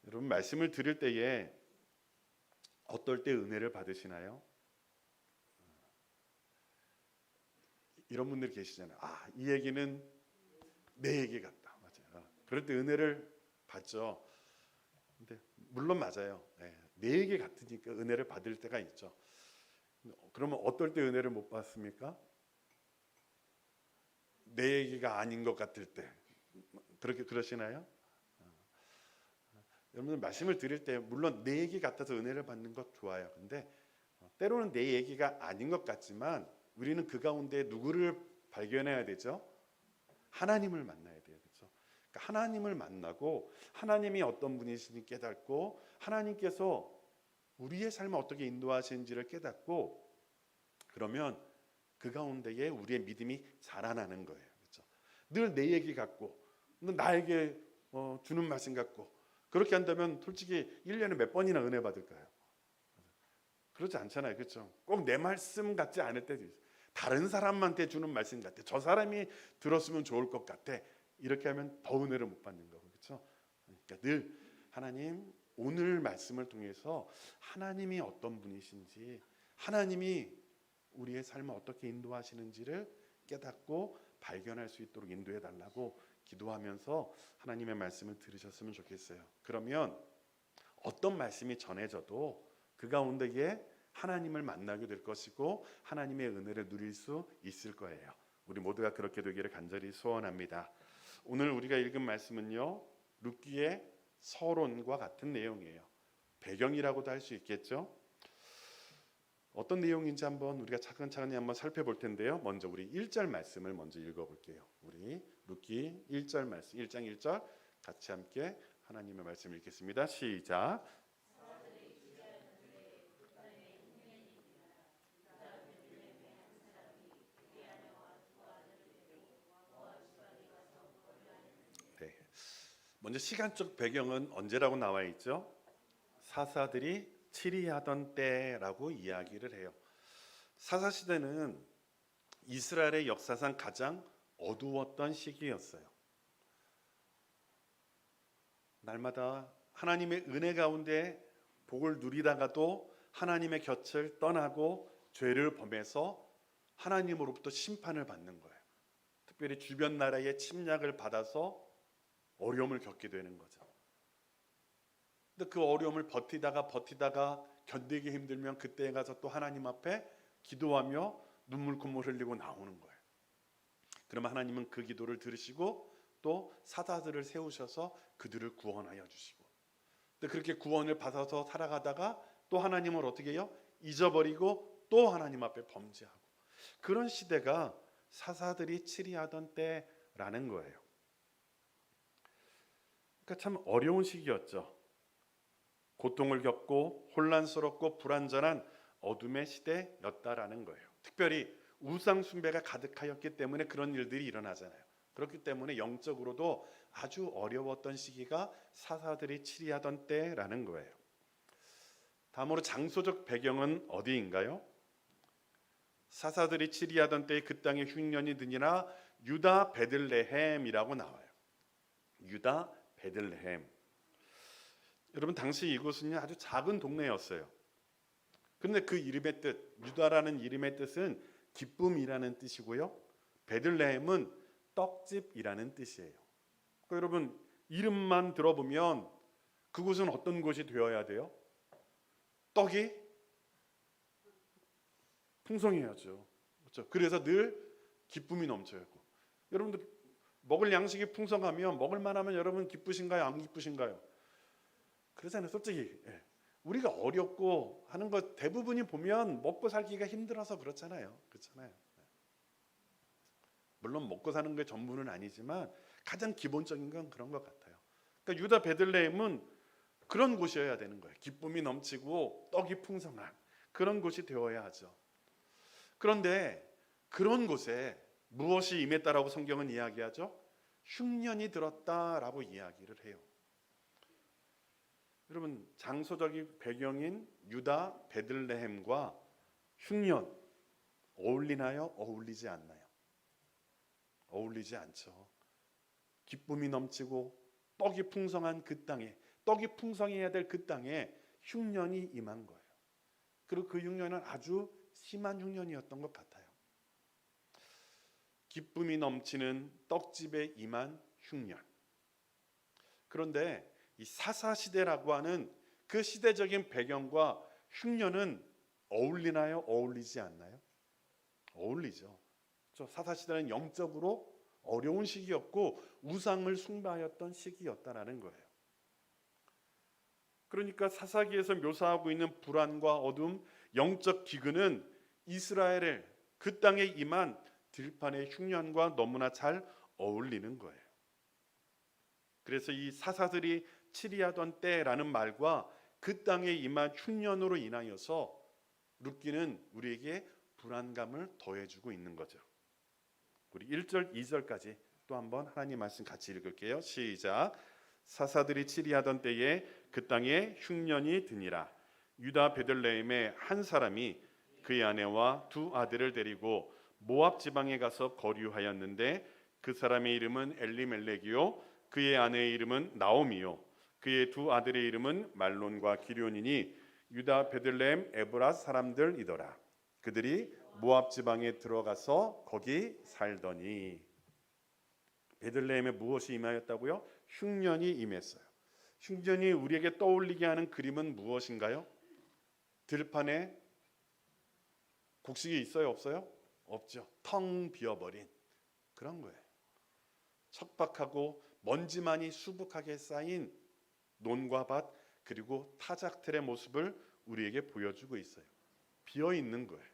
여러분 말씀을 들을 때에 어떨 때 은혜를 받으시나요? 이런 분들이 계시잖아요. 이 얘기는 내 얘기 같다. 맞아요. 그럴 때 은혜를 받죠. 근데 물론 맞아요. 내 얘기 같으니까 은혜를 받을 때가 있죠. 그러면 어떨 때 은혜를 못 받습니까? 내 얘기가 아닌 것 같을 때. 그렇게 그러시나요? 여러분 말씀을 드릴 때 물론 내 얘기 같아서 은혜를 받는 것 좋아요. 근데 때로는 내 얘기가 아닌 것 같지만 우리는 그 가운데 누구를 발견해야 되죠? 하나님을 만나야 돼요. 그렇죠? 그러니까 하나님을 만나고 하나님이 어떤 분이신지 깨닫고 하나님께서 우리의 삶을 어떻게 인도하시는지를 깨닫고 그러면 그 가운데에 우리의 믿음이 자라나는 거예요. 그렇죠? 늘 내 얘기 같고 나에게 주는 말씀 같고 그렇게 한다면 솔직히 1년에 몇 번이나 은혜 받을까요? 그렇지 않잖아요. 그렇죠? 꼭 내 말씀 같지 않을 때도 있어요. 다른 사람한테 주는 말씀 같아. 저 사람이 들었으면 좋을 것 같아. 이렇게 하면 더 은혜를 못 받는 거고. 그렇죠? 그러니까 늘 하나님 오늘 말씀을 통해서 하나님이 어떤 분이신지 하나님이 우리의 삶을 어떻게 인도하시는지를 깨닫고 발견할 수 있도록 인도해 달라고 기도하면서 하나님의 말씀을 들으셨으면 좋겠어요. 그러면 어떤 말씀이 전해져도 그 가운데에 하나님을 만나게 될 것이고 하나님의 은혜를 누릴 수 있을 거예요. 우리 모두가 그렇게 되기를 간절히 소원합니다. 오늘 우리가 읽은 말씀은요, 룻기의 서론과 같은 내용이에요. 배경이라고도 할 수 있겠죠. 어떤 내용인지 한번 우리가 차근차근히 한번 살펴볼 텐데요. 먼저 우리 1절 말씀을 먼저 읽어볼게요. 우리 룻기 1절 말씀 1장 1절 같이 함께 하나님의 말씀 읽겠습니다. 시작. 네. 먼저 시간적 배경은 언제라고 나와 있죠? 사사들이 치리하던 때라고 이야기를 해요. 사사 시대는 이스라엘의 역사상 가장 어두웠던 시기였어요. 날마다 하나님의 은혜 가운데 복을 누리다가도 하나님의 곁을 떠나고 죄를 범해서 하나님으로부터 심판을 받는 거예요. 특별히 주변 나라의 침략을 받아서 어려움을 겪게 되는 거죠. 근데 그 어려움을 버티다가 견디기 힘들면 그때에 가서 또 하나님 앞에 기도하며 눈물 콧물 흘리고 나오는 거예요. 그러면 하나님은 그 기도를 들으시고 또 사자들을 세우셔서 그들을 구원하여 주시고 근데 그렇게 구원을 받아서 살아가다가 또 하나님을 어떻게 해요? 잊어버리고 또 하나님 앞에 범죄하고 그런 시대가 사사들이 치리하던 때라는 거예요. 그러니까 참 어려운 시기였죠. 고통을 겪고 혼란스럽고 불완전한 어둠의 시대였다라는 거예요. 특별히 우상 숭배가 가득하였기 때문에 그런 일들이 일어나잖아요. 그렇기 때문에 영적으로도 아주 어려웠던 시기가 사사들이 치리하던 때라는 거예요. 다음으로 장소적 배경은 어디인가요? 사사들이 치리하던 때에 그 땅에 흉년이 드니라 유다 베들레헴이라고 나와요. 유다 베들레헴. 여러분 당시 이곳은 아주 작은 동네였어요. 그런데 그 이름의 뜻, 유다라는 이름의 뜻은 기쁨이라는 뜻이고요. 베들레헴은 떡집이라는 뜻이에요. 그러니까 여러분 이름만 들어보면 그곳은 어떤 곳이 되어야 돼요? 떡이 풍성해야죠. 그렇죠? 그래서 늘 기쁨이 넘쳐야 하고. 여러분들 먹을 양식이 풍성하면 먹을 만하면 여러분 기쁘신가요? 안 기쁘신가요? 그러잖아요. 솔직히 우리가 어렵고 하는 것 대부분이 보면 먹고 살기가 힘들어서 그렇잖아요. 그렇잖아요. 물론 먹고 사는 게 전부는 아니지만 가장 기본적인 건 그런 것 같아요. 그러니까 유다 베들레헴은 그런 곳이어야 되는 거예요. 기쁨이 넘치고 떡이 풍성한 그런 곳이 되어야 하죠. 그런데 그런 곳에 무엇이 임했다라고 성경은 이야기하죠? 흉년이 들었다라고 이야기를 해요. 여러분 장소적인 배경인 유다 베들레헴과 흉년 어울리나요? 어울리지 않나요? 어울리지 않죠. 기쁨이 넘치고 떡이 풍성한 그 땅에 떡이 풍성해야 될 그 땅에 흉년이 임한 거예요. 그리고 그 흉년은 아주 심한 흉년이었던 것 같아요. 기쁨이 넘치는 떡집에 임한 흉년. 그런데 이 사사시대라고 하는 그 시대적인 배경과 흉년은 어울리나요? 어울리지 않나요? 어울리죠. 사사시대는 영적으로 어려운 시기였고 우상을 숭배하였던 시기였다라는 거예요. 그러니까 사사기에서 묘사하고 있는 불안과 어둠, 영적 기근은 이스라엘의 그 땅에 임한 들판의 흉년과 너무나 잘 어울리는 거예요. 그래서 이 사사들이 치리하던 때라는 말과 그 땅에 임한 흉년으로 인하여서 룻기는 우리에게 불안감을 더해주고 있는 거죠. 우리 1절 2절까지 또 한번 하나님 말씀 같이 읽을게요. 시작. 사사들이 치리하던 때에 그 땅에 흉년이 드니라. 유다 베들레헴의 한 사람이 그의 아내와 두 아들을 데리고 모압 지방에 가서 거류하였는데 그 사람의 이름은 엘리멜렉이요 그의 아내의 이름은 나오미요 그의 두 아들의 이름은 말론과 기럧이니 유다 베들레헴 에브라 사람들이더라. 그들이 모압 지방에 들어가서 거기 살더니. 베들레헴에 무엇이 임하였다고요? 흉년이 임했어요. 흉년이 우리에게 떠올리게 하는 그림은 무엇인가요? 들판에 곡식이 있어요? 없어요? 없죠. 텅 비어버린 그런 거예요. 척박하고 먼지만이 수북하게 쌓인 논과 밭 그리고 타작틀의 모습을 우리에게 보여주고 있어요. 비어 있는 거예요.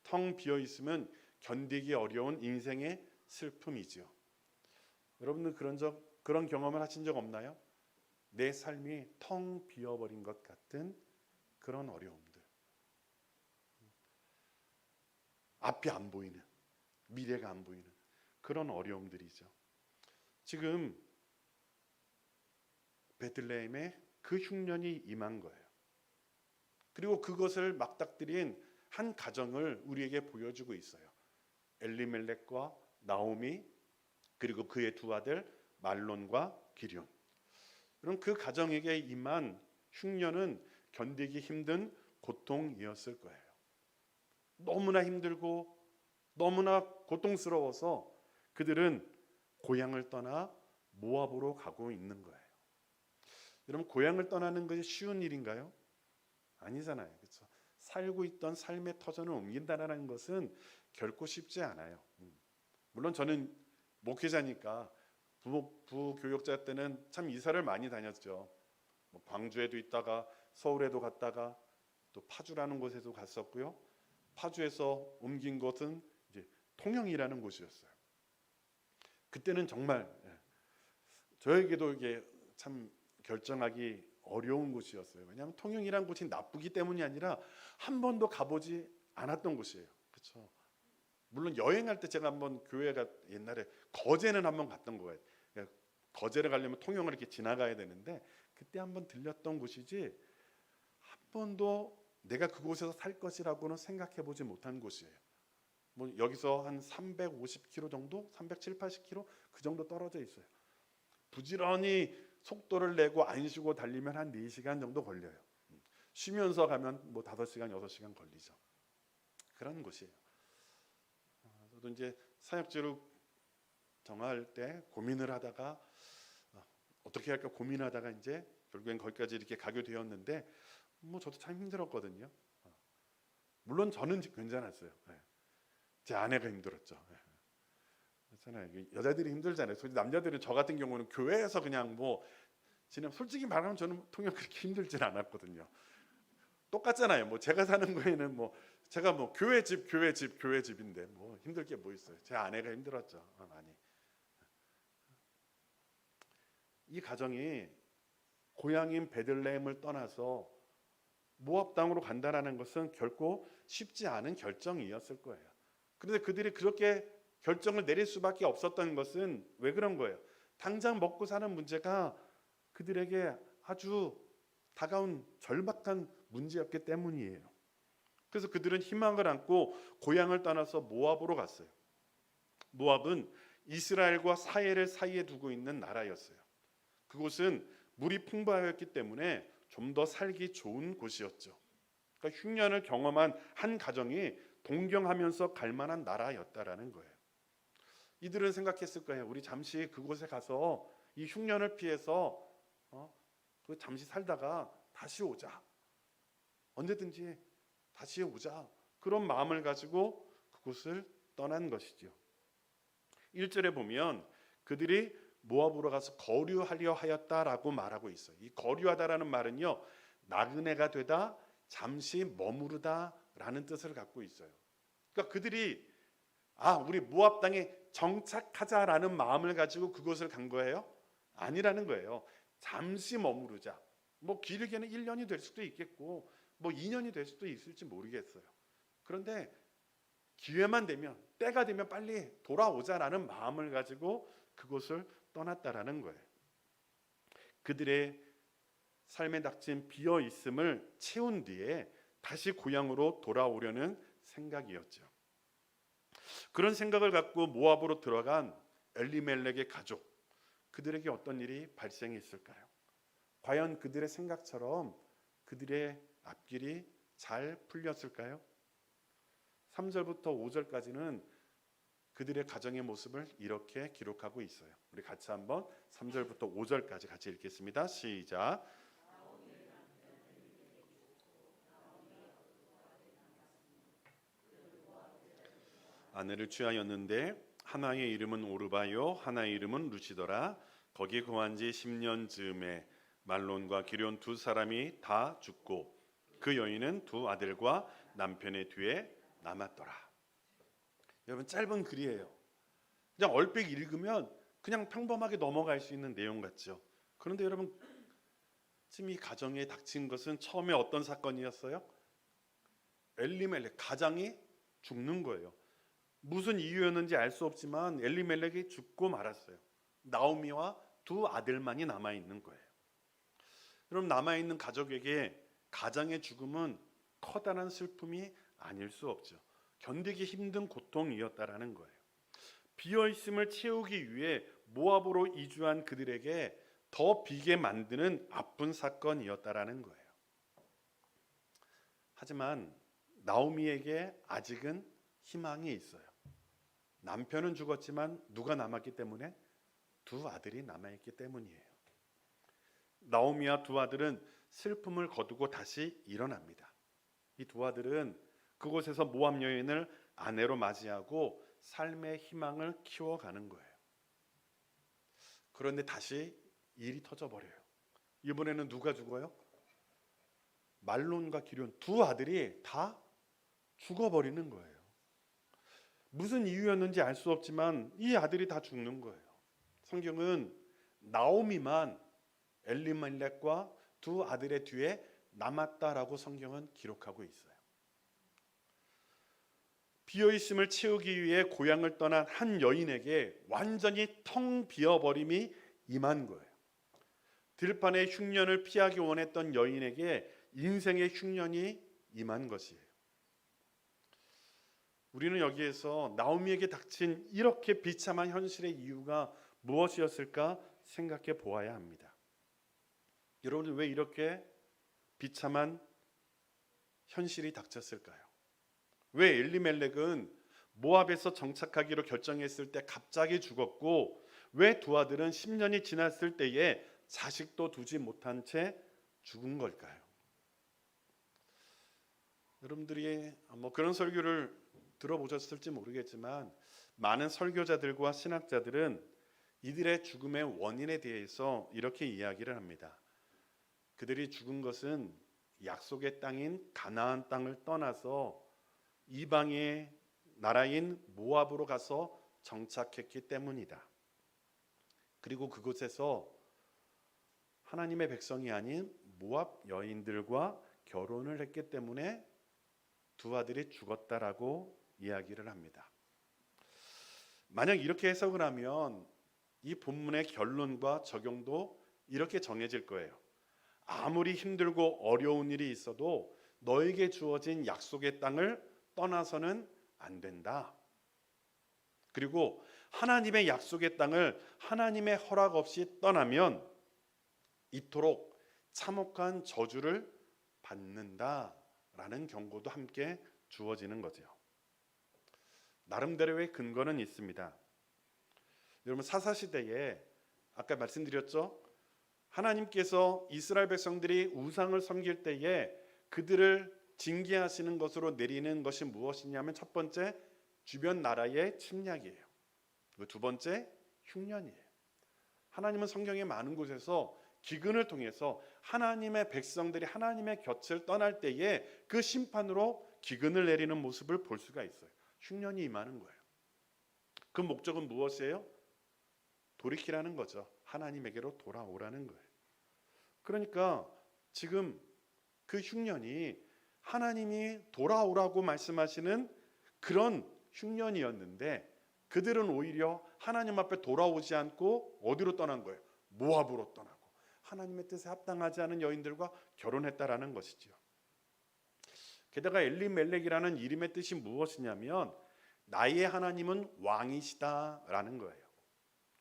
텅 비어 있으면 견디기 어려운 인생의 슬픔이죠. 여러분은 그런 경험을 하신 적 없나요? 내 삶이 텅 비어버린 것 같은 그런 어려움들. 앞이 안 보이는, 미래가 안 보이는 그런 어려움들이죠. 지금 베들레헴에 그 흉년이 임한 거예요. 그리고 그것을 맞닥뜨린 한 가정을 우리에게 보여주고 있어요. 엘리멜렉과 나오미 그리고 그의 두 아들 말론과 기럧. 그럼 그 가정에게 임한 흉년은 견디기 힘든 고통이었을 거예요. 너무나 힘들고 너무나 고통스러워서 그들은 고향을 떠나 모압으로 가고 있는 거예요. 여러분 고향을 떠나는 것이 쉬운 일인가요? 아니잖아요. 그렇죠? 살고 있던 삶의 터전을 옮긴다는 것은 결코 쉽지 않아요. 물론 저는 목회자니까 부교역자 때는 참 이사를 많이 다녔죠. 광주에도 있다가 서울에도 갔다가 또 파주라는 곳에도 갔었고요. 파주에서 옮긴 곳은 이제 통영이라는 곳이었어요. 그때는 정말 저에게도 이게 참 결정하기 어려운 곳이었어요. 왜냐하면 통영이라는 곳이 나쁘기 때문이 아니라 한 번도 가보지 않았던 곳이에요. 그렇죠? 물론 여행할 때 제가 한번 교회가 옛날에 거제는 한번 갔던 거예요. 그러니까 거제를 가려면 통영을 이렇게 지나가야 되는데 그때 한번 들렸던 곳이지 한 번도 내가 그곳에서 살 것이라고는 생각해 보지 못한 곳이에요. 뭐 여기서 한 350km 정도, 370, 80km 그 정도 떨어져 있어요. 부지런히 속도를 내고 안 쉬고 달리면 한 4시간 정도 걸려요. 쉬면서 가면 뭐 5시간, 6시간 걸리죠. 그런 곳이에요. 저도 이제 사역지로 정할 때 고민을 하다가 어떻게 할까 고민하다가 이제 결국엔 거기까지 이렇게 가게 되었는데 뭐 저도 참 힘들었거든요. 물론 저는 괜찮았어요. 제 아내가 힘들었죠. 그렇잖아요. 여자들이 힘들잖아요. 솔직히 남자들은 저 같은 경우는 교회에서 그냥 뭐 지금 솔직히 말하면 저는 통영 그렇게 힘들진 않았거든요. 똑같잖아요. 뭐 제가 사는 거에는 뭐 제가 뭐 교회 집인데 뭐 힘들 게 뭐 있어요. 제 아내가 힘들었죠. 많이. 이 가정이 고향인 베들레헴을 떠나서 모압 땅으로 간다라는 것은 결코 쉽지 않은 결정이었을 거예요. 그런데 그들이 그렇게 결정을 내릴 수밖에 없었던 것은 왜 그런 거예요? 당장 먹고 사는 문제가 그들에게 아주 다가온 절박한 문제였기 때문이에요. 그래서 그들은 희망을 안고 고향을 떠나서 모압으로 갔어요. 모압은 이스라엘과 사해를 사이에 두고 있는 나라였어요. 그곳은 물이 풍부하였기 때문에 좀 더 살기 좋은 곳이었죠. 그러니까 흉년을 경험한 한 가정이 동경하면서 갈 만한 나라였다라는 거예요. 이들은 생각했을 거예요. 우리 잠시 그곳에 가서 이 흉년을 피해서 그 잠시 살다가 다시 오자. 언제든지 다시 오자. 그런 마음을 가지고 그곳을 떠난 것이죠. 1절에 보면 그들이 모압으로 가서 거류하려 하였다라고 말하고 있어요. 이 거류하다라는 말은요, 나그네가 되다, 잠시 머무르다라는 뜻을 갖고 있어요. 그러니까 그들이 우리 모압 땅에 정착하자라는 마음을 가지고 그곳을 간 거예요? 아니라는 거예요. 잠시 머무르자. 뭐 길게는 1년이 될 수도 있겠고 뭐 2년이 될 수도 있을지 모르겠어요. 그런데 기회만 되면, 때가 되면 빨리 돌아오자라는 마음을 가지고 그곳을 떠났다라는 거예요. 그들의 삶에 닥친 비어 있음을 채운 뒤에 다시 고향으로 돌아오려는 생각이었죠. 그런 생각을 갖고 모압으로 들어간 엘리멜렉의 가족, 그들에게 어떤 일이 발생했을까요? 과연 그들의 생각처럼 그들의 앞길이 잘 풀렸을까요? 3절부터 5절까지는 그들의 가정의 모습을 이렇게 기록하고 있어요. 우리 같이 한번 3절부터 5절까지 같이 읽겠습니다. 시작. 아내를 취하였는데 하나의 이름은 오르바요 하나의 이름은 루시더라. 거기 거한 지 10년 즈음에 말론과 기럨 두 사람이 다 죽고 그 여인은 두 아들과 남편의 뒤에 남았더라. 여러분, 짧은 글이에요. 그냥 얼핏 읽으면 그냥 평범하게 넘어갈 수 있는 내용 같죠. 그런데 여러분, 지금 이 가정에 닥친 것은 처음에 어떤 사건이었어요? 엘리멜렉, 가장이 죽는 거예요. 무슨 이유였는지 알 수 없지만 엘리멜렉이 죽고 말았어요. 나오미와 두 아들만이 남아있는 거예요. 그럼 남아있는 가족에게 가장의 죽음은 커다란 슬픔이 아닐 수 없죠. 견디기 힘든 고통이었다라는 거예요. 비어있음을 채우기 위해 모압으로 이주한 그들에게 더 비게 만드는 아픈 사건이었다라는 거예요. 하지만 나오미에게 아직은 희망이 있어요. 남편은 죽었지만 누가 남았기 때문에? 두 아들이 남아있기 때문이에요. 나오미와 두 아들은 슬픔을 거두고 다시 일어납니다. 이 두 아들은 그곳에서 모압 여인을 아내로 맞이하고 삶의 희망을 키워가는 거예요. 그런데 다시 일이 터져버려요. 이번에는 누가 죽어요? 말론과 기럨 두 아들이 다 죽어버리는 거예요. 무슨 이유였는지 알 수 없지만 이 아들이 다 죽는 거예요. 성경은 나오미만 엘리멜렉과 두 아들의 뒤에 남았다라고 성경은 기록하고 있어요. 비어있음을 채우기 위해 고향을 떠난 한 여인에게 완전히 텅 비어버림이 임한 거예요. 들판의 흉년을 피하기 원했던 여인에게 인생의 흉년이 임한 것이에요. 우리는 여기에서 나오미에게 닥친 이렇게 비참한 현실의 이유가 무엇이었을까 생각해 보아야 합니다. 여러분들, 왜 이렇게 비참한 현실이 닥쳤을까요? 왜 엘리멜렉은 모압에서 정착하기로 결정했을 때 갑자기 죽었고, 왜 두 아들은 10년이 지났을 때에 자식도 두지 못한 채 죽은 걸까요? 여러분들이 그런 설교를 들어보셨을지 모르겠지만 많은 설교자들과 신학자들은 이들의 죽음의 원인에 대해서 이렇게 이야기를 합니다. 그들이 죽은 것은 약속의 땅인 가나안 땅을 떠나서 이방의 나라인 모압으로 가서 정착했기 때문이다. 그리고 그곳에서 하나님의 백성이 아닌 모압 여인들과 결혼을 했기 때문에 두 아들이 죽었다라고 이야기를 합니다. 만약 이렇게 해석을 하면 이 본문의 결론과 적용도 이렇게 정해질 거예요. 아무리 힘들고 어려운 일이 있어도 너에게 주어진 약속의 땅을 떠나서는 안 된다. 그리고 하나님의 약속의 땅을 하나님의 허락 없이 떠나면 이토록 참혹한 저주를 받는다라는 경고도 함께 주어지는 거죠. 나름대로의 근거는 있습니다. 여러분, 사사시대에 아까 말씀드렸죠? 하나님께서 이스라엘 백성들이 우상을 섬길 때에 그들을 징계하시는 것으로 내리는 것이 무엇이냐면, 첫 번째 주변 나라의 침략이에요. 그리고 두 번째 흉년이에요. 하나님은 성경의 많은 곳에서 기근을 통해서 하나님의 백성들이 하나님의 곁을 떠날 때에 그 심판으로 기근을 내리는 모습을 볼 수가 있어요. 흉년이 임하는 거예요. 그 목적은 무엇이에요? 돌이키라는 거죠. 하나님에게로 돌아오라는 거예요. 그러니까 지금 그 흉년이 하나님이 돌아오라고 말씀하시는 그런 흉년이었는데, 그들은 오히려 하나님 앞에 돌아오지 않고 어디로 떠난 거예요? 모압으로 떠나고 하나님의 뜻에 합당하지 않은 여인들과 결혼했다라는 것이죠. 게다가 엘리멜렉이라는 이름의 뜻이 무엇이냐면, 나의 하나님은 왕이시다라는 거예요.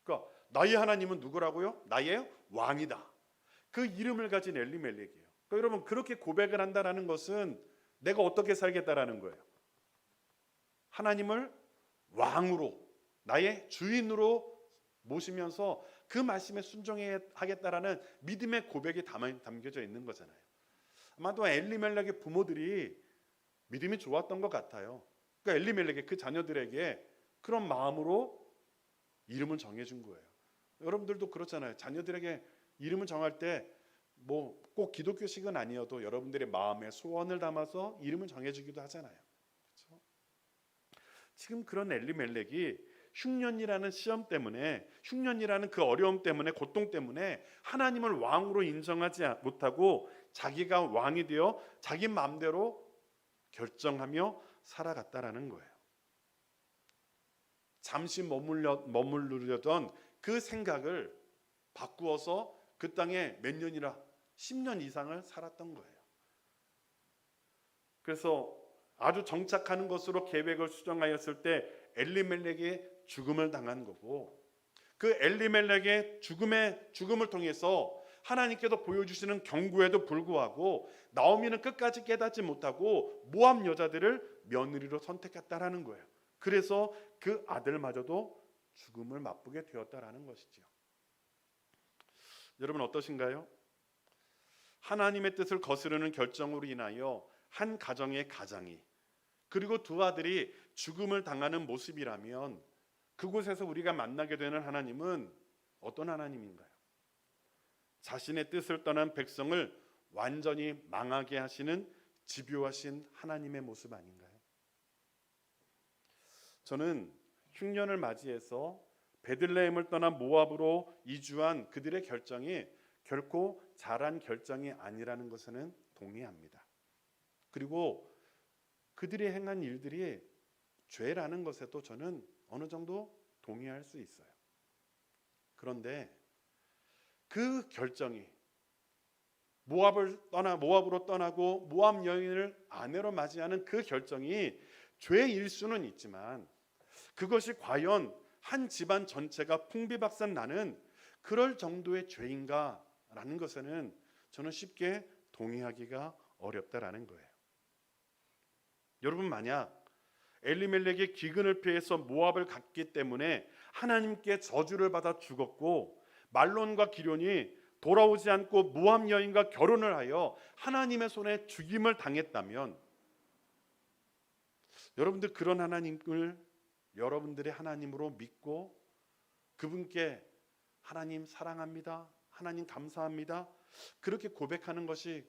그러니까 나의 하나님은 누구라고요? 나의 왕이다. 그 이름을 가진 엘리멜렉이에요. 그러니까 여러분, 그렇게 고백을 한다라는 것은 내가 어떻게 살겠다라는 거예요. 하나님을 왕으로, 나의 주인으로 모시면서 그 말씀에 순종하겠다라는 믿음의 고백이 담겨져 있는 거잖아요. 아마도 엘리멜렉의 부모들이 믿음이 좋았던 것 같아요. 그러니까 엘리멜렉의 그 자녀들에게 그런 마음으로 이름을 정해준 거예요. 여러분들도 그렇잖아요. 자녀들에게 이름을 정할 때 뭐 꼭 기독교식은 아니어도 여러분들의 마음에 소원을 담아서 이름을 정해주기도 하잖아요. 그렇죠? 지금 그런 엘리멜렉이 흉년이라는 시험 때문에, 흉년이라는 그 어려움 때문에, 고통 때문에 하나님을 왕으로 인정하지 못하고 자기가 왕이 되어 자기 마음대로 결정하며 살아갔다라는 거예요. 잠시 머무르려던 그 생각을 바꾸어서 그 땅에 몇 년이라 10년 이상을 살았던 거예요. 그래서 아주 정착하는 것으로 계획을 수정하였을 때 엘리멜렉의 죽음을 당한 거고, 그 엘리멜렉의 죽음을 통해서 하나님께서 보여주시는 경고에도 불구하고 나오미는 끝까지 깨닫지 못하고 모압 여자들을 며느리로 선택했다라는 거예요. 그래서 그 아들마저도 죽음을 맛보게 되었다라는 것이죠. 여러분, 어떠신가요? 하나님의 뜻을 거스르는 결정으로 인하여 한 가정의 가장이, 그리고 두 아들이 죽음을 당하는 모습이라면, 그곳에서 우리가 만나게 되는 하나님은 어떤 하나님인가요? 자신의 뜻을 떠난 백성을 완전히 망하게 하시는 집요하신 하나님의 모습 아닌가요? 저는 흉년을 맞이해서 베들레헴을 떠나 모압으로 이주한 그들의 결정이 결코 잘한 결정이 아니라는 것에는 동의합니다. 그리고 그들이 행한 일들이 죄라는 것에도 저는 어느 정도 동의할 수 있어요. 그런데 그 결정이 모압으로 떠나고 모압 여인을 아내로 맞이하는 그 결정이 죄일 수는 있지만, 그것이 과연 한 집안 전체가 풍비박산 나는 그럴 정도의 죄인가라는 것에는 저는 쉽게 동의하기가 어렵다라는 거예요. 여러분, 만약 엘리멜렉의 기근을 피해서 모압을 갔기 때문에 하나님께 저주를 받아 죽었고, 말론과 기럧이 돌아오지 않고 모압 여인과 결혼을 하여 하나님의 손에 죽임을 당했다면, 여러분들 그런 하나님을 여러분들의 하나님으로 믿고 그분께 하나님 사랑합니다, 하나님 감사합니다, 그렇게 고백하는 것이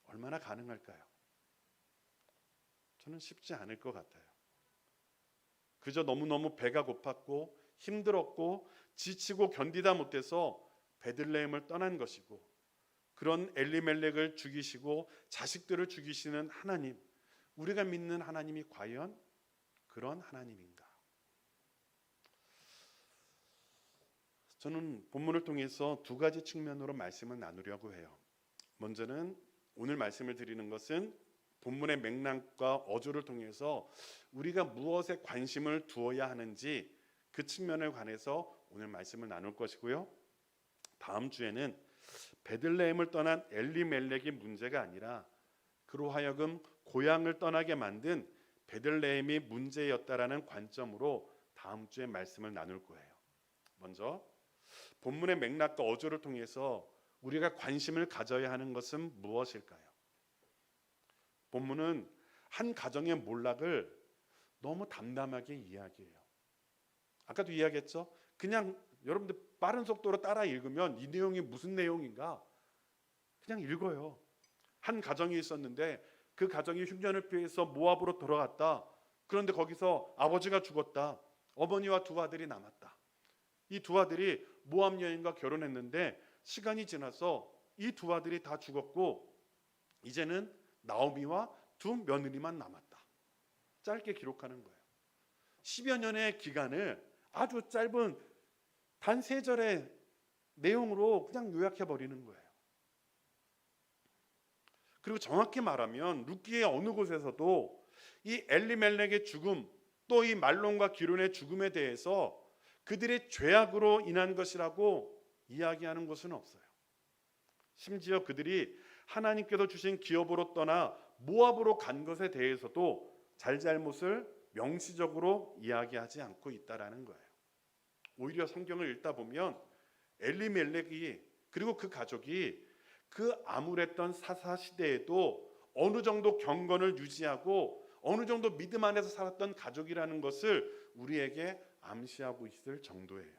얼마나 가능할까요? 저는 쉽지 않을 것 같아요. 그저 너무너무 배가 고팠고 힘들었고 지치고 견디다 못해서 베들레헴을 떠난 것이고, 그런 엘리멜렉을 죽이시고 자식들을 죽이시는 하나님, 우리가 믿는 하나님이 과연 그런 하나님인가? 저는 본문을 통해서 두 가지 측면으로 말씀을 나누려고 해요. 먼저는 오늘 말씀을 드리는 것은 본문의 맥락과 어조를 통해서 우리가 무엇에 관심을 두어야 하는지 그 측면에 관해서 오늘 말씀을 나눌 것이고요. 다음 주에는 베들레헴을 떠난 엘리멜렉의 문제가 아니라 그로 하여금 고향을 떠나게 만든 베들레헴이 문제였다라는 관점으로 다음 주에 말씀을 나눌 거예요. 먼저 본문의 맥락과 어조를 통해서 우리가 관심을 가져야 하는 것은 무엇일까요? 본문은 한 가정의 몰락을 너무 담담하게 이야기해요. 아까도 이야기했죠? 그냥 여러분들 빠른 속도로 따라 읽으면 이 내용이 무슨 내용인가 그냥 읽어요. 한 가정이 있었는데 그 가정이 흉년을 피해서 모압으로 돌아갔다. 그런데 거기서 아버지가 죽었다. 어머니와 두 아들이 남았다. 이 두 아들이 모압 여인과 결혼했는데 시간이 지나서 이 두 아들이 다 죽었고 이제는 나오미와 두 며느리만 남았다. 짧게 기록하는 거예요. 10여 년의 기간을 아주 짧은 단 3절의 내용으로 그냥 요약해 버리는 거예요. 그리고 정확히 말하면 룻기의 어느 곳에서도 이 엘리멜렉의 죽음 또 이 말론과 기론의 죽음에 대해서 그들의 죄악으로 인한 것이라고 이야기하는 것은 없어요. 심지어 그들이 하나님께서 주신 기업으로 떠나 모압으로 간 것에 대해서도 잘잘못을 명시적으로 이야기하지 않고 있다라는 거예요. 오히려 성경을 읽다 보면 엘리멜렉이 그리고 그 가족이 그 암울했던 사사 시대에도 어느 정도 경건을 유지하고 어느 정도 믿음 안에서 살았던 가족이라는 것을 우리에게 암시하고 있을 정도예요.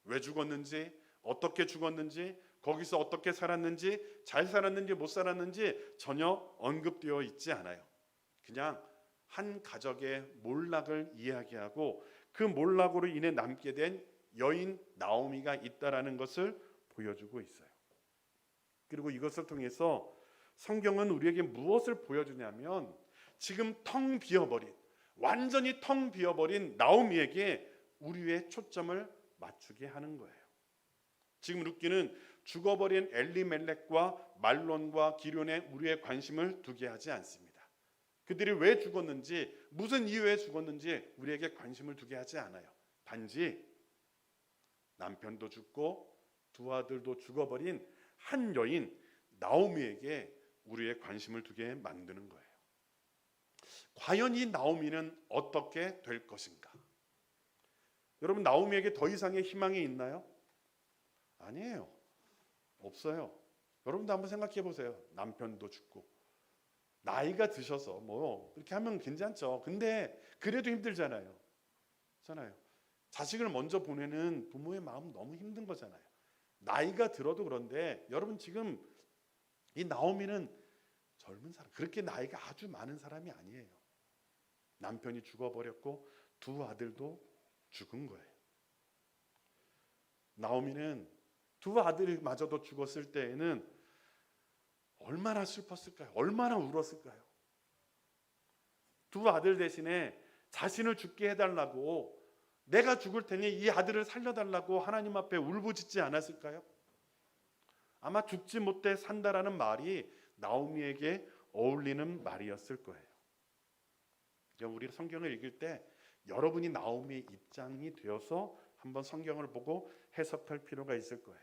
왜 죽었는지, 어떻게 죽었는지, 거기서 어떻게 살았는지, 잘 살았는지 못 살았는지 전혀 언급되어 있지 않아요. 그냥 한 가족의 몰락을 이야기하고 그 몰락으로 인해 남게 된 여인 나오미가 있다라는 것을 보여주고 있어요. 그리고 이것을 통해서 성경은 우리에게 무엇을 보여주냐면 지금 텅 비어버린 완전히 텅 비어버린 나오미에게 우리의 초점을 맞추게 하는 거예요. 지금 룻기는 죽어버린 엘리멜렉과 말론과 기론에 우리의 관심을 두게 하지 않습니다. 그들이 왜 죽었는지 무슨 이유에 죽었는지 우리에게 관심을 두게 하지 않아요. 단지 남편도 죽고 두 아들도 죽어버린 한 여인 나오미에게 우리의 관심을 두게 만드는 거예요. 과연 이 나오미는 어떻게 될 것인가? 여러분 나오미에게 더 이상의 희망이 있나요? 아니에요. 없어요. 여러분도 한번 생각해 보세요. 남편도 죽고 나이가 드셔서 뭐 그렇게 하면 괜찮죠. 근데 그래도 힘들잖아요. 자식을 먼저 보내는 부모의 마음 너무 힘든 거잖아요. 나이가 들어도 그런데 여러분 지금 이 나오미는 젊은 사람, 그렇게 나이가 아주 많은 사람이 아니에요. 남편이 죽어버렸고 두 아들도 죽은 거예요. 나오미는 두 아들마저도 죽었을 때에는 얼마나 슬펐을까요? 얼마나 울었을까요? 두 아들 대신에 자신을 죽게 해달라고 내가 죽을 테니 이 아들을 살려달라고 하나님 앞에 울부짖지 않았을까요? 아마 죽지 못해 산다라는 말이 나오미에게 어울리는 말이었을 거예요. 우리 성경을 읽을 때 여러분이 나오미의 입장이 되어서 한번 성경을 보고 해석할 필요가 있을 거예요.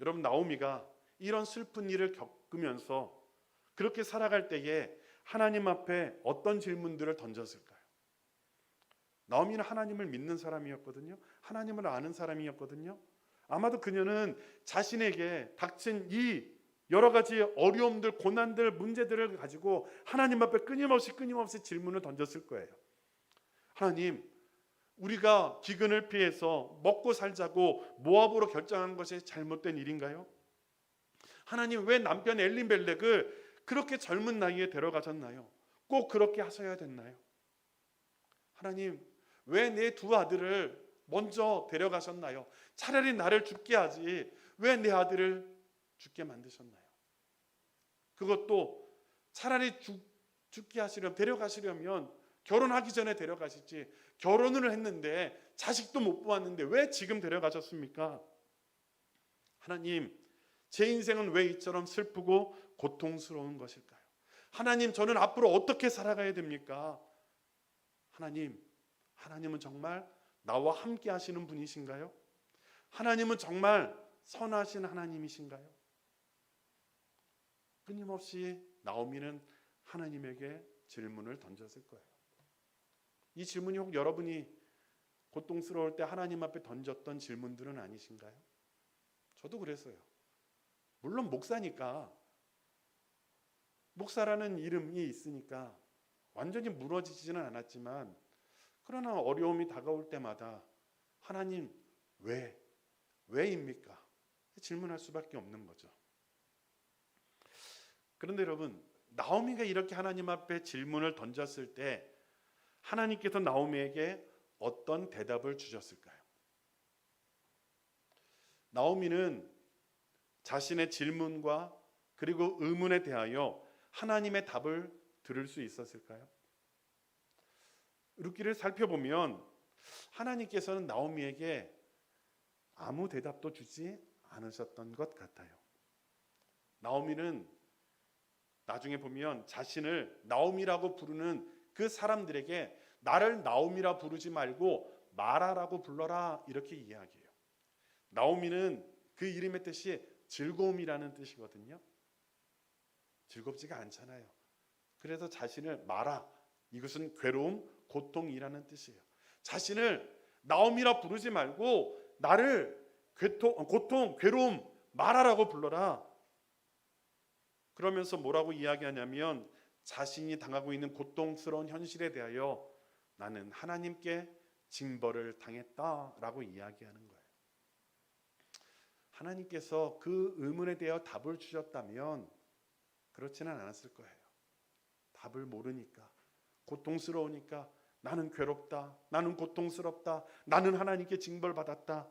여러분 나오미가 이런 슬픈 일을 겪으면서 그렇게 살아갈 때에 하나님 앞에 어떤 질문들을 던졌을까요? 나오미는 하나님을 믿는 사람이었거든요. 하나님을 아는 사람이었거든요. 아마도 그녀는 자신에게 닥친 이 여러 가지 어려움들, 고난들, 문제들을 가지고 하나님 앞에 끊임없이 질문을 던졌을 거예요. 하나님, 우리가 기근을 피해서 먹고 살자고 모압으로 결정한 것이 잘못된 일인가요? 하나님, 왜 남편 엘리멜렉을 그렇게 젊은 나이에 데려가셨나요? 꼭 그렇게 하셔야 됐나요? 하나님, 왜 내 두 아들을 먼저 데려가셨나요? 차라리 나를 죽게 하지 왜 내 아들을 죽게 만드셨나요? 그것도 차라리 죽게 하시려면, 데려가시려면 결혼하기 전에 데려가시지, 결혼을 했는데 자식도 못 보았는데 왜 지금 데려가셨습니까? 하나님, 제 인생은 왜 이처럼 슬프고 고통스러운 것일까요? 하나님, 저는 앞으로 어떻게 살아가야 됩니까? 하나님은 정말 나와 함께 하시는 분이신가요? 하나님은 정말 선하신 하나님이신가요? 끊임없이 나오미는 하나님에게 질문을 던졌을 거예요. 이 질문이 혹 여러분이 고통스러울 때 하나님 앞에 던졌던 질문들은 아니신가요? 저도 그랬어요. 물론 목사니까, 목사라는 이름이 있으니까 완전히 무너지지는 않았지만, 그러나 어려움이 다가올 때마다 하나님 왜입니까? 질문할 수밖에 없는 거죠. 그런데 여러분, 나오미가 이렇게 하나님 앞에 질문을 던졌을 때 하나님께서 나오미에게 어떤 대답을 주셨을까요? 나오미는 자신의 질문과 그리고 의문에 대하여 하나님의 답을 들을 수 있었을까요? 룻기를 살펴보면 하나님께서는 나오미에게 아무 대답도 주지 않으셨던 것 같아요. 나오미는 나중에 보면 자신을 나오미라고 부르는 그 사람들에게 나를 나오미라 부르지 말고 마라라고 불러라 이렇게 이야기해요. 나오미는 그 이름의 뜻이 즐거움이라는 뜻이거든요. 즐겁지가 않잖아요. 그래서 자신을 마라, 이것은 괴로움, 고통이라는 뜻이에요. 자신을 나오미라 부르지 말고 나를 고통, 괴로움, 마라라고 불러라. 그러면서 뭐라고 이야기하냐면 자신이 당하고 있는 고통스러운 현실에 대하여 나는 하나님께 징벌을 당했다라고 이야기하는 거예요. 하나님께서 그 의문에 대하여 답을 주셨다면 그렇지는 않았을 거예요. 답을 모르니까, 고통스러우니까 나는 괴롭다, 나는 고통스럽다, 나는 하나님께 징벌받았다,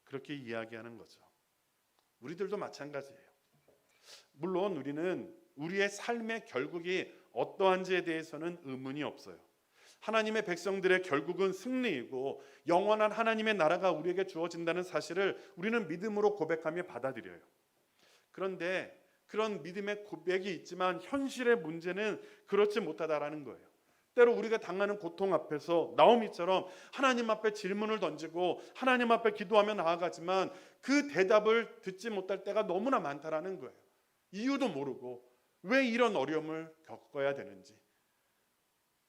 그렇게 이야기하는 거죠. 우리들도 마찬가지예요. 물론 우리는 우리의 삶의 결국이 어떠한지에 대해서는 의문이 없어요. 하나님의 백성들의 결국은 승리이고 영원한 하나님의 나라가 우리에게 주어진다는 사실을 우리는 믿음으로 고백하며 받아들여요. 그런데 그런 믿음의 고백이 있지만 현실의 문제는 그렇지 못하다라는 거예요. 때로 우리가 당하는 고통 앞에서 나오미처럼 하나님 앞에 질문을 던지고 하나님 앞에 기도하며 나아가지만 그 대답을 듣지 못할 때가 너무나 많다라는 거예요. 이유도 모르고 왜 이런 어려움을 겪어야 되는지.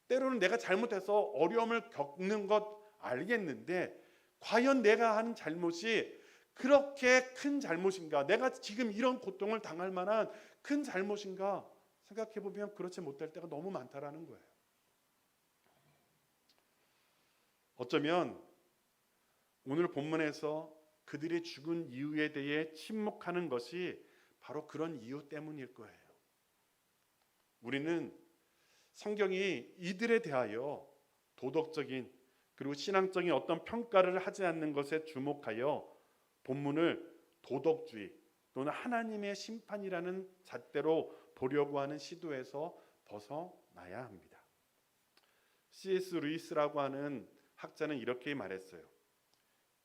때로는 내가 잘못해서 어려움을 겪는 것 알겠는데 과연 내가 한 잘못이 그렇게 큰 잘못인가? 내가 지금 이런 고통을 당할 만한 큰 잘못인가? 생각해보면 그렇지 못할 때가 너무 많다라는 거예요. 어쩌면 오늘 본문에서 그들이 죽은 이유에 대해 침묵하는 것이 바로 그런 이유 때문일 거예요. 우리는 성경이 이들에 대하여 도덕적인 그리고 신앙적인 어떤 평가를 하지 않는 것에 주목하여 본문을 도덕주의 또는 하나님의 심판이라는 잣대로 보려고 하는 시도에서 벗어나야 합니다. C.S. 루이스라고 하는 학자는 이렇게 말했어요.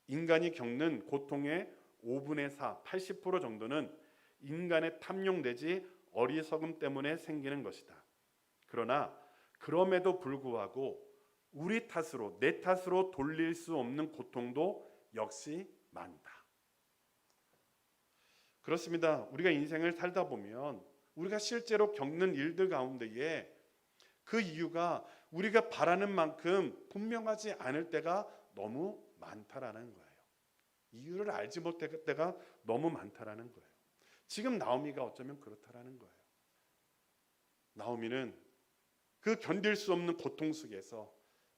인간이 겪는 고통의 5분의 4, 80% 정도는 인간의 탐욕 내지 어리석음 때문에 생기는 것이다. 그러나 그럼에도 불구하고 우리 탓으로, 내 탓으로 돌릴 수 없는 고통도 역시 많다. 그렇습니다. 우리가 인생을 살다 보면 우리가 실제로 겪는 일들 가운데에 그 이유가 우리가 바라는 만큼 분명하지 않을 때가 너무 많다라는 거예요. 이유를 알지 못할 때가 너무 많다라는 거예요. 지금 나오미가 어쩌면 그렇다라는 거예요. 나오미는 그 견딜 수 없는 고통 속에서,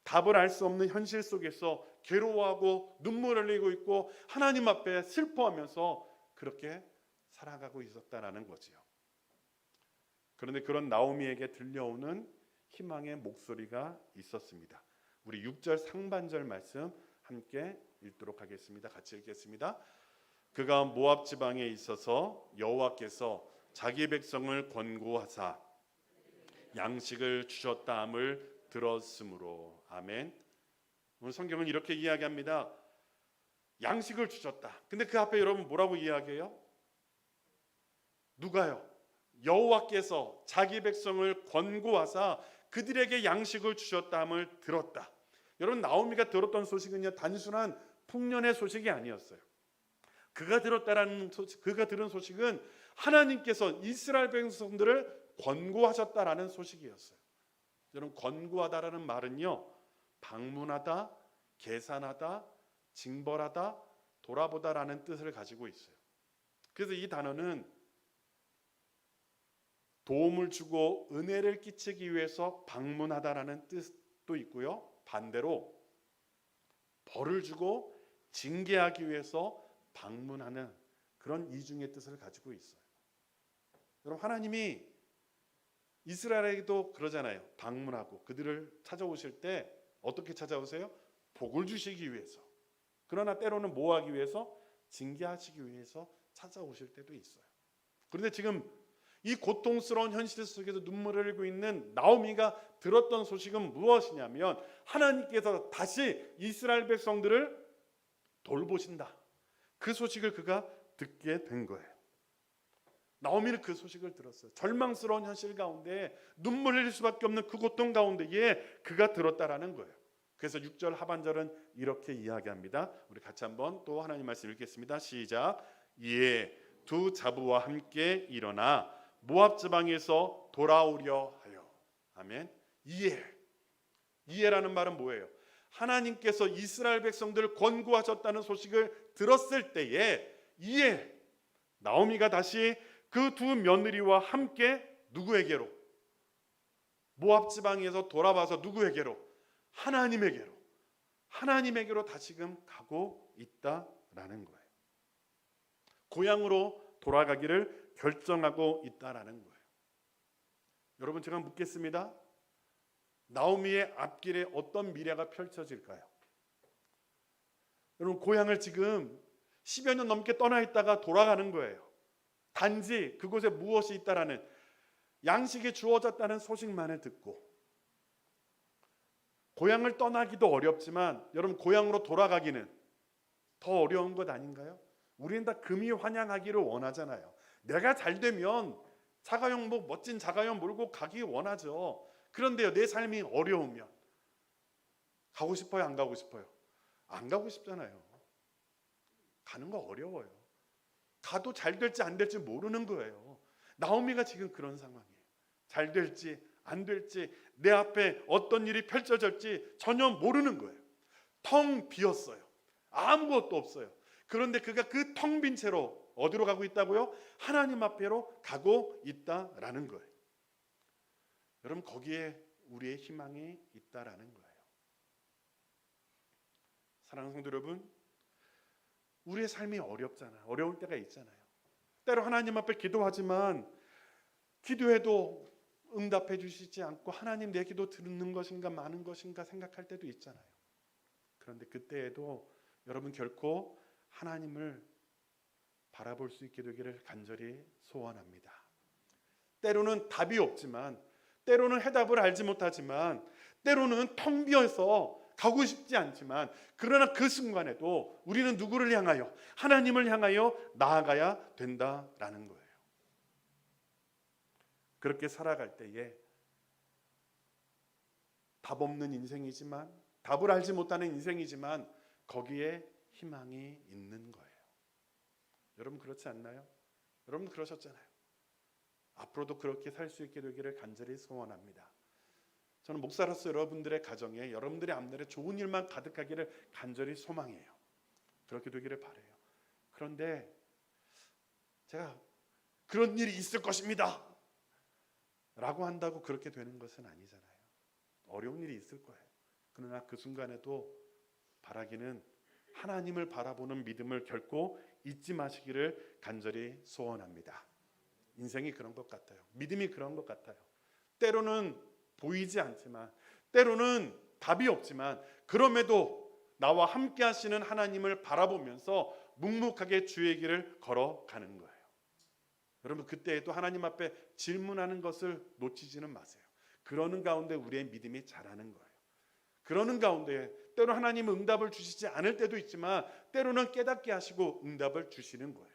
답을 알 수 없는 현실 속에서 괴로워하고 눈물을 흘리고 있고 하나님 앞에 슬퍼하면서 그렇게 살아가고 있었다라는 거지요. 그런데 그런 나오미에게 들려오는 희망의 목소리가 있었습니다. 우리 6절 상반절 말씀 함께 읽도록 하겠습니다. 같이 읽겠습니다. 그가 모압 지방에 있어서 여호와께서 자기 백성을 권고하사 양식을 주셨다 함을 들었으므로. 아멘. 오늘 성경은 이렇게 이야기합니다. 양식을 주셨다. 근데 그 앞에 여러분 뭐라고 이야기해요? 누가요? 여호와께서 자기 백성을 권고하사 그들에게 양식을 주셨다 함을 들었다. 여러분, 나오미가 들었던 소식은요, 단순한 풍년의 소식이 아니었어요. 그가 들었다라는 소식, 그가 들은 소식은 하나님께서 이스라엘 백성들을 권고하셨다라는 소식이었어요. 여러분, 권고하다라는 말은요, 방문하다, 계산하다, 징벌하다, 돌아보다라는 뜻을 가지고 있어요. 그래서 이 단어는 도움을 주고 은혜를 끼치기 위해서 방문하다라는 뜻도 있고요, 반대로 벌을 주고 징계하기 위해서 방문하는 그런 이중의 뜻을 가지고 있어요. 여러분, 하나님이 이스라엘에게도 그러잖아요. 방문하고 그들을 찾아오실 때 어떻게 찾아오세요? 복을 주시기 위해서. 그러나 때로는 뭐 하기 위해서? 징계하시기 위해서 찾아오실 때도 있어요. 그런데 지금 이 고통스러운 현실 속에서 눈물을 흘리고 있는 나오미가 들었던 소식은 무엇이냐면 하나님께서 다시 이스라엘 백성들을 돌보신다. 그 소식을 그가 듣게 된 거예요. 나오미는 그 소식을 들었어요. 절망스러운 현실 가운데 눈물 흘릴 수밖에 없는 그 고통 가운데에 그가 들었다라는 거예요. 그래서 6절 하반절은 이렇게 이야기합니다. 우리 같이 한번 또 하나님 말씀 읽겠습니다. 시작. 이에 두 자부와 함께 일어나 모압 지방에서 돌아오려 하여. 아멘. 이해라는 말은 뭐예요? 하나님께서 이스라엘 백성들을 권고하셨다는 소식을 들었을 때에 이에 나오미가 다시 그 두 며느리와 함께 누구에게로? 모압 지방에서 돌아와서 누구에게로? 하나님에게로 다시금 가고 있다라는 거예요. 고향으로 돌아가기를 결정하고 있다라는 거예요. 여러분, 제가 묻겠습니다. 나오미의 앞길에 어떤 미래가 펼쳐질까요? 여러분, 고향을 지금 10여 년 넘게 떠나 있다가 돌아가는 거예요. 단지 그곳에 무엇이 있다라는, 양식이 주어졌다는 소식만을 듣고, 고향을 떠나기도 어렵지만 여러분, 고향으로 돌아가기는 더 어려운 것 아닌가요? 우리는 다 금이 환영하기를 원하잖아요. 내가 잘 되면 자가용, 멋진 자가용 몰고 가기 원하죠. 그런데요, 내 삶이 어려우면 가고 싶어요, 안 가고 싶어요? 안 가고 싶잖아요. 가는 거 어려워요. 가도 잘 될지 안 될지 모르는 거예요. 나오미가 지금 그런 상황이에요. 잘 될지 안 될지, 내 앞에 어떤 일이 펼쳐질지 전혀 모르는 거예요. 텅 비었어요. 아무것도 없어요. 그런데 그가 그 텅 빈 채로 어디로 가고 있다고요? 하나님 앞에로 가고 있다라는 거예요. 여러분, 거기에 우리의 희망이 있다라는 거예요. 사랑하는 성도 여러분, 우리의 삶이 어렵잖아요. 어려울 때가 있잖아요. 때로 하나님 앞에 기도하지만 기도해도 응답해 주시지 않고 하나님 내 기도 듣는 것인가 마는 것인가 생각할 때도 있잖아요. 그런데 그때에도 여러분 결코 하나님을 바라볼 수 있게 되기를 간절히 소원합니다. 때로는 답이 없지만, 때로는 해답을 알지 못하지만, 때로는 텅 비어서 가고 싶지 않지만, 그러나 그 순간에도 우리는 누구를 향하여? 하나님을 향하여 나아가야 된다라는 거예요. 그렇게 살아갈 때에 답 없는 인생이지만, 답을 알지 못하는 인생이지만 거기에 희망이 있는 거예요. 여러분 그렇지 않나요? 여러분 그러셨잖아요. 앞으로도 그렇게 살 수 있게 되기를 간절히 소원합니다. 저는 목사로서 여러분들의 가정에, 여러분들의 앞날에 좋은 일만 가득하기를 간절히 소망해요. 그렇게 되기를 바라요. 그런데 제가 그런 일이 있을 것입니다 라고 한다고 그렇게 되는 것은 아니잖아요. 어려운 일이 있을 거예요. 그러나 그 순간에도 바라기는 하나님을 바라보는 믿음을 결코 잊지 마시기를 간절히 소원합니다. 인생이 그런 것 같아요. 믿음이 그런 것 같아요. 때로는 보이지 않지만, 때로는 답이 없지만, 그럼에도 나와 함께 하시는 하나님을 바라보면서 묵묵하게 주의 길을 걸어가는 거예요. 여러분 그때에도 하나님 앞에 질문하는 것을 놓치지는 마세요. 그러는 가운데 우리의 믿음이 자라는 거예요. 그러는 가운데 때로 하나님은 응답을 주시지 않을 때도 있지만 때로는 깨닫게 하시고 응답을 주시는 거예요.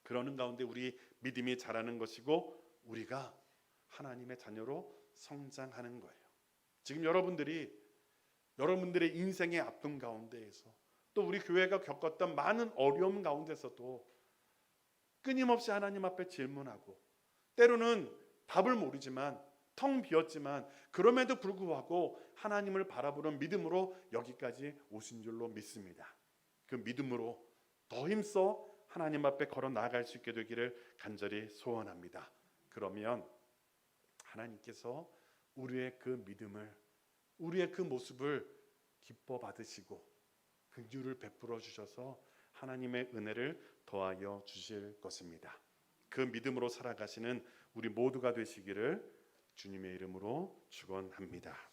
그러는 가운데 우리 믿음이 자라는 것이고 우리가 하나님의 자녀로 성장하는 거예요. 지금 여러분들의 인생의 아픔 가운데에서, 또 우리 교회가 겪었던 많은 어려움 가운데서도 끊임없이 하나님 앞에 질문하고, 때로는 답을 모르지만 텅 비었지만 그럼에도 불구하고 하나님을 바라보는 믿음으로 여기까지 오신 줄로 믿습니다. 그 믿음으로 더 힘써 하나님 앞에 걸어 나아갈 수 있게 되기를 간절히 소원합니다. 그러면 하나님께서 우리의 그 믿음을, 우리의 그 모습을 기뻐 받으시고 긍휼을 베풀어 주셔서 하나님의 은혜를 더하여 주실 것입니다. 그 믿음으로 살아가시는 우리 모두가 되시기를 주님의 이름으로 축원합니다.